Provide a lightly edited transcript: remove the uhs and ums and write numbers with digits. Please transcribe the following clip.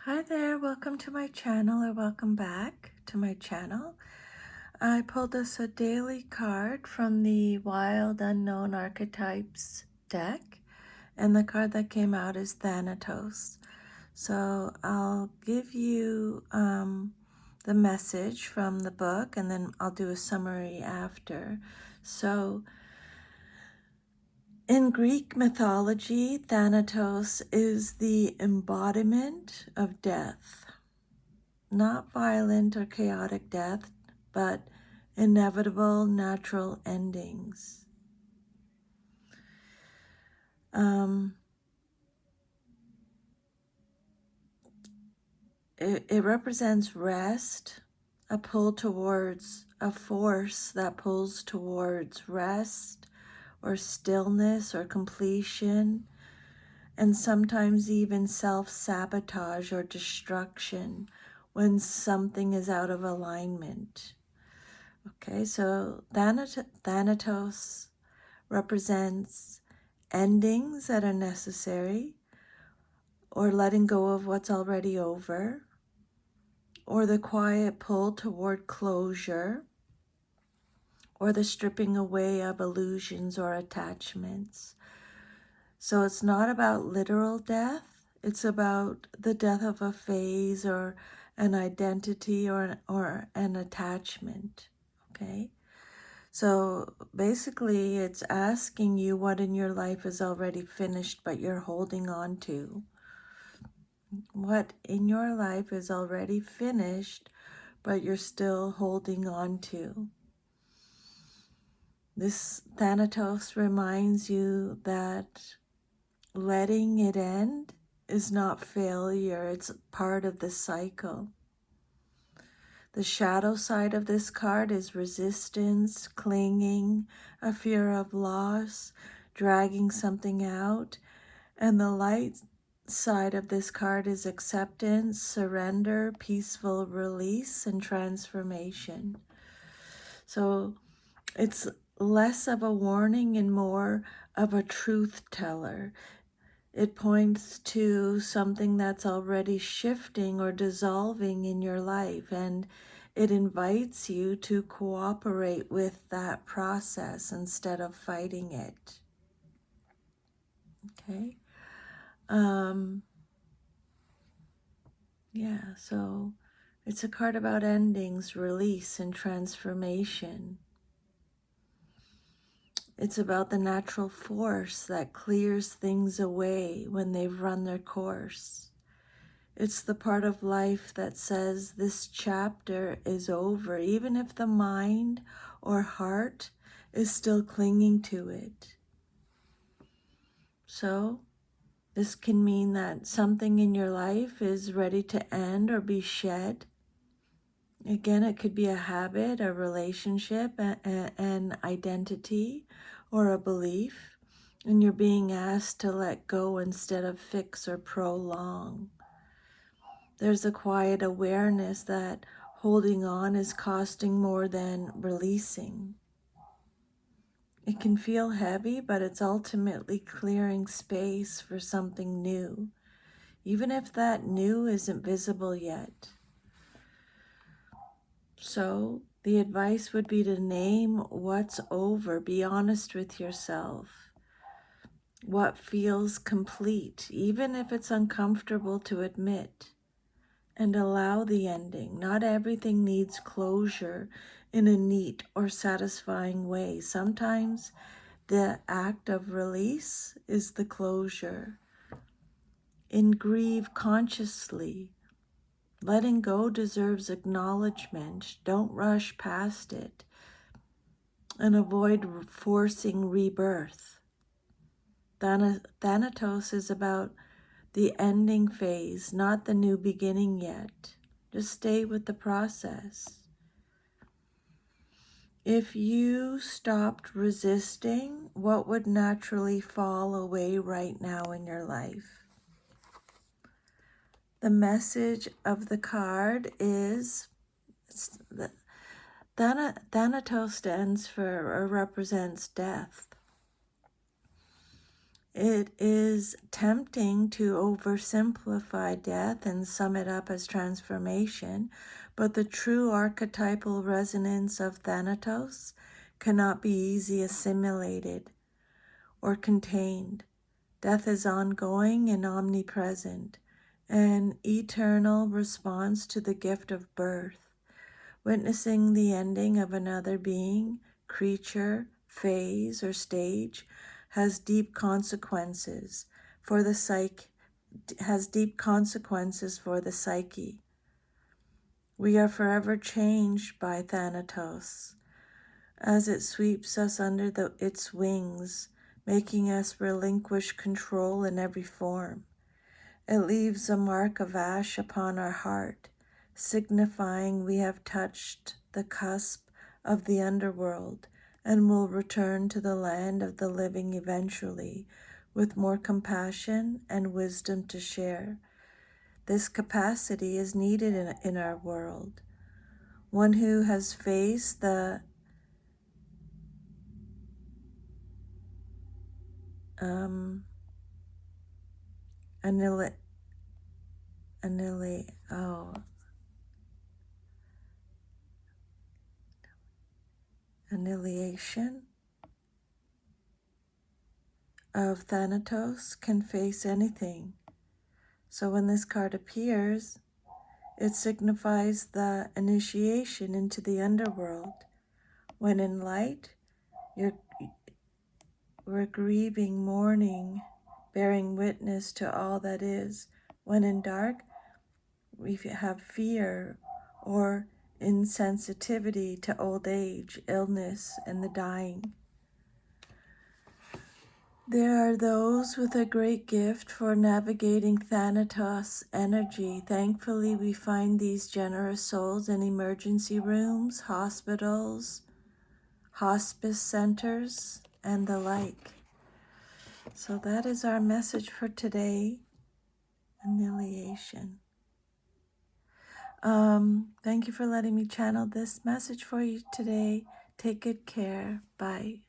Hi there, welcome to my channel, or welcome back to my channel. I pulled us a daily card from the Wild Unknown Archetypes deck, and the card that came out is Thanatos. So I'll give you the message from the book, and then I'll do a summary after. So in Greek mythology, Thanatos is the embodiment of death. Not violent or chaotic death, but inevitable natural endings. It represents rest, a pull towards a force that pulls towards rest or stillness or completion, and sometimes even self-sabotage or destruction when something is out of alignment. Okay, so Thanatos represents endings that are necessary, or letting go of what's already over, or the quiet pull toward closure, or the stripping away of illusions or attachments. So it's not about literal death, it's about the death of a phase or an identity or an attachment, okay? So basically, it's asking you what in your life is already finished, but you're holding on to. What in your life is already finished, but you're still holding on to. This Thanatos reminds you that letting it end is not failure, it's part of the cycle. The shadow side of this card is resistance, clinging, a fear of loss, dragging something out. And the light side of this card is acceptance, surrender, peaceful release, and transformation. So it's less of a warning and more of a truth teller. It points to something that's already shifting or dissolving in your life, and it invites you to cooperate with that process instead of fighting it. Okay? Yeah, so it's a card about endings, release, and transformation. It's about the natural force that clears things away when they've run their course. It's the part of life that says this chapter is over, even if the mind or heart is still clinging to it. So this can mean that something in your life is ready to end or be shed. Again, it could be a habit, a relationship, an identity, or a belief, and you're being asked to let go instead of fix or prolong. There's a quiet awareness that holding on is costing more than releasing. It can feel heavy, but it's ultimately clearing space for something new, even if that new isn't visible yet. So the advice would be to name what's over, be honest with yourself. What feels complete, even if it's uncomfortable to admit, and allow the ending. Not everything needs closure in a neat or satisfying way. Sometimes the act of release is the closure. And grieve consciously. Letting go deserves acknowledgement. Don't rush past it and avoid forcing rebirth. Thanatos is about the ending phase, not the new beginning yet. Just stay with the process. If you stopped resisting, what would naturally fall away right now in your life? The message of the card is, Thanatos stands for or represents death. It is tempting to oversimplify death and sum it up as transformation, but the true archetypal resonance of Thanatos cannot be easily assimilated or contained. Death is ongoing and omnipresent, an eternal response to the gift of birth. Witnessing the ending of another being, creature, phase, or stage has deep consequences for the psyche. We are forever changed by Thanatos as it sweeps us under its wings, making us relinquish control in every form. It leaves a mark of ash upon our heart, signifying we have touched the cusp of the underworld and will return to the land of the living eventually, with more compassion and wisdom to share. This capacity is needed in our world. One who has faced the annihilation of Thanatos can face anything. So when this card appears, it signifies the initiation into the underworld. When in light, we're grieving, mourning, bearing witness to all that is. When in dark, we have fear or insensitivity to old age, illness, and the dying. There are those with a great gift for navigating Thanatos energy. Thankfully, we find these generous souls in emergency rooms, hospitals, hospice centers, and the like. So that is our message for today, annihilation. Thank you for letting me channel this message for you today. Take good care. Bye.